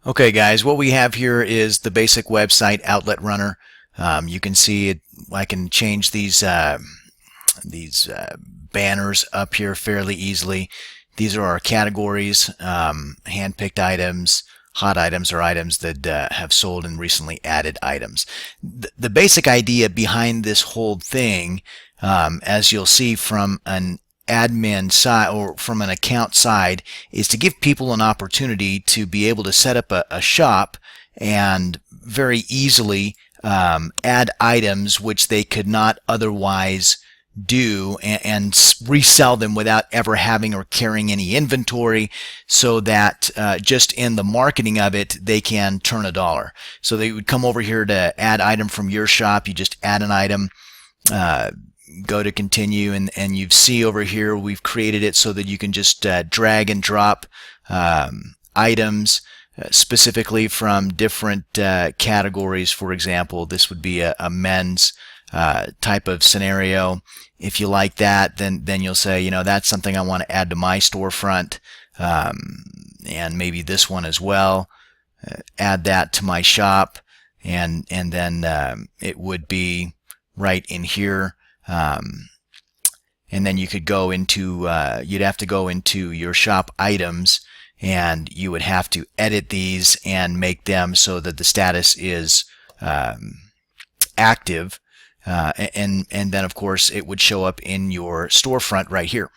Okay, guys, what we have here is the basic website Outlet Runner. You can see it. I can change these banners up here fairly easily. These are our categories, hand-picked items, hot items, or items that have sold and recently added items. The basic idea behind this whole thing, as you'll see from an admin side or from an account side, is to give people an opportunity to be able to set up a shop and very easily add items which they could not otherwise do and resell them without ever having or carrying any inventory, so that just in the marketing of it they can turn a dollar. So they would come over here to add item from your shop. You just add an item, go to continue, and you see over here we've created it so that you can just drag and drop items specifically from different categories. For example, this would be a men's type of scenario. If you like that, then you'll say, that's something I want to add to my storefront, and maybe this one as well. Add that to my shop, and then it would be right in here. And then you could go into, you'd have to go into your shop items, and you would have to edit these and make them so that the status is active. And then of course it would show up in your storefront right here,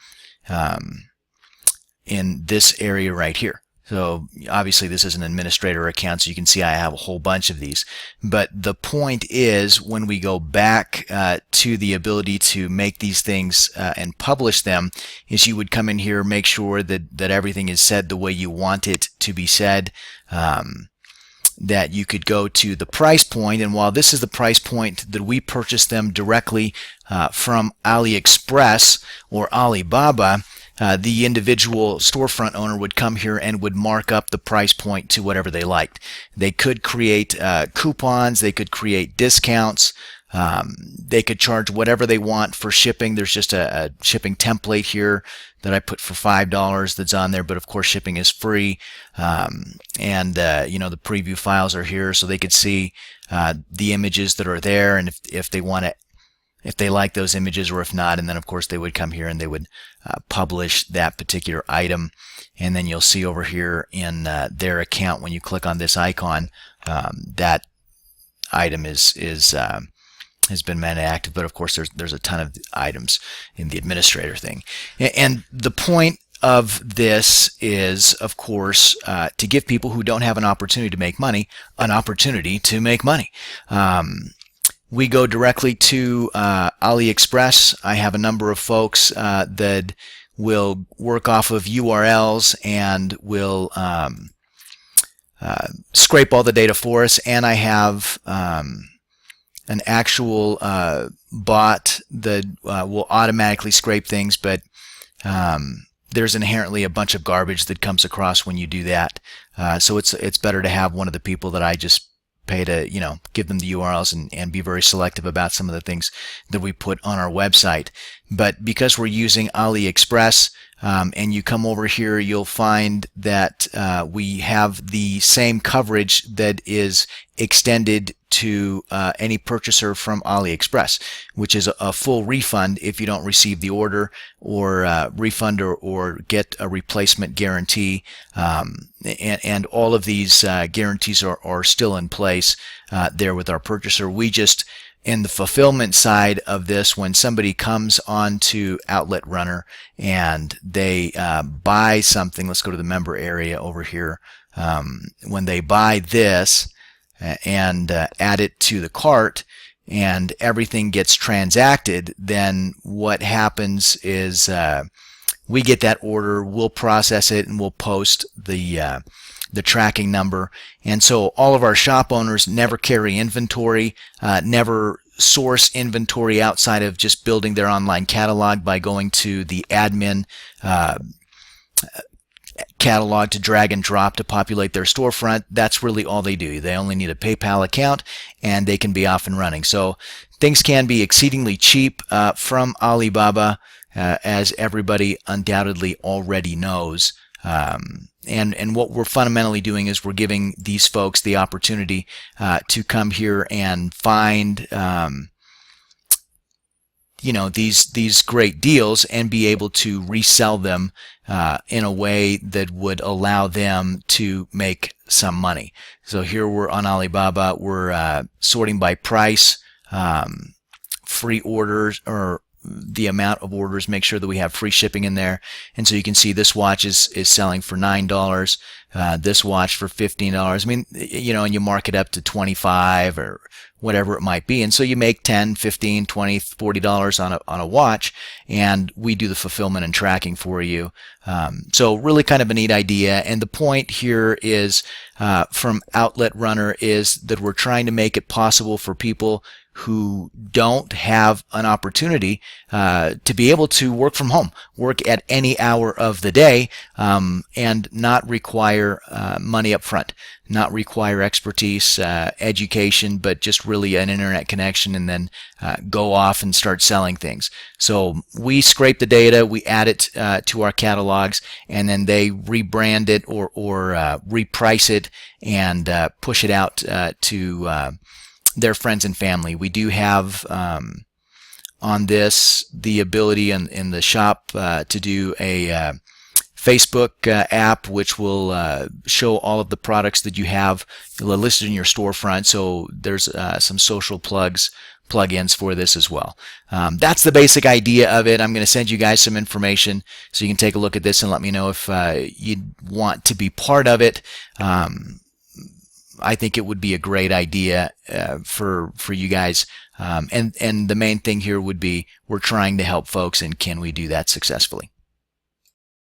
in this area right here. So obviously this is an administrator account, so you can see I have a whole bunch of these. But the point is, when we go back to the ability to make these things and publish them, is you would come in here, make sure that everything is said the way you want it to be said. That you could go to the price point, and while this is the price point that we purchase them directly from AliExpress or Alibaba, the individual storefront owner would come here and would mark up the price point to whatever they liked. They could create coupons, they could create discounts, they could charge whatever they want for shipping. There's just a shipping template here that I put for $5 that's on there, but of course shipping is free. And the preview files are here, so they could see the images that are there, and if they want to, if they like those images, or if not, and then of course they would come here and they would publish that particular item. And then you'll see over here in their account, when you click on this icon, that item has been made active. But of course there's a ton of items in the administrator thing. And the point of this is, of course, to give people who don't have an opportunity to make money an opportunity to make money. We go directly to AliExpress. I have a number of folks that will work off of URLs and will scrape all the data for us. And I have an actual bot that will automatically scrape things, but there's inherently a bunch of garbage that comes across when you do that. So it's better to have one of the people that I just pay to give them the URLs and be very selective about some of the things that we put on our website. But because we're using AliExpress, and you come over here, you'll find that we have the same coverage that is extended to any purchaser from AliExpress, which is a full refund if you don't receive the order, or refund or get a replacement guarantee. And all of these guarantees are still in place there with our purchaser. We just, in the fulfillment side of this, when somebody comes onto Outlet Runner and they buy something, let's go to the member area over here. When they buy this and add it to the cart and everything gets transacted, then what happens is we get that order, we'll process it, and we'll post the tracking number. And so all of our shop owners never carry inventory, never source inventory outside of just building their online catalog by going to the admin catalog to drag and drop to populate their storefront. That's really all they do. They only need a PayPal account and they can be off and running. So things can be exceedingly cheap from Alibaba, as everybody undoubtedly already knows. and what we're fundamentally doing is we're giving these folks the opportunity to come here and find these great deals and be able to resell them in a way that would allow them to make some money. So here we're on Alibaba, we're sorting by price, free orders, or the amount of orders, make sure that we have free shipping in there. And so you can see this watch is selling for $9, this watch for $15. I mean, and you mark it up to 25 or whatever it might be. And so you make $10, $15, $20, $40 on a watch, and we do the fulfillment and tracking for you. So really kind of a neat idea. And the point here is from Outlet Runner is that we're trying to make it possible for people who don't have an opportunity to be able to work from home, work at any hour of the day, and not require money up front, not require expertise, education, but just really an internet connection, and then go off and start selling things. So we scrape the data, we add it to our catalogs, and then they rebrand it or reprice it and push it out to their friends and family. We do have on this the ability in the shop to do a Facebook app, which will show all of the products that you have listed in your storefront. So there's some social plugins for this as well. That's the basic idea of it. I'm going to send you guys some information so you can take a look at this and let me know if you want to be part of it. I think it would be a great idea for you guys. And the main thing here would be we're trying to help folks, and can we do that successfully?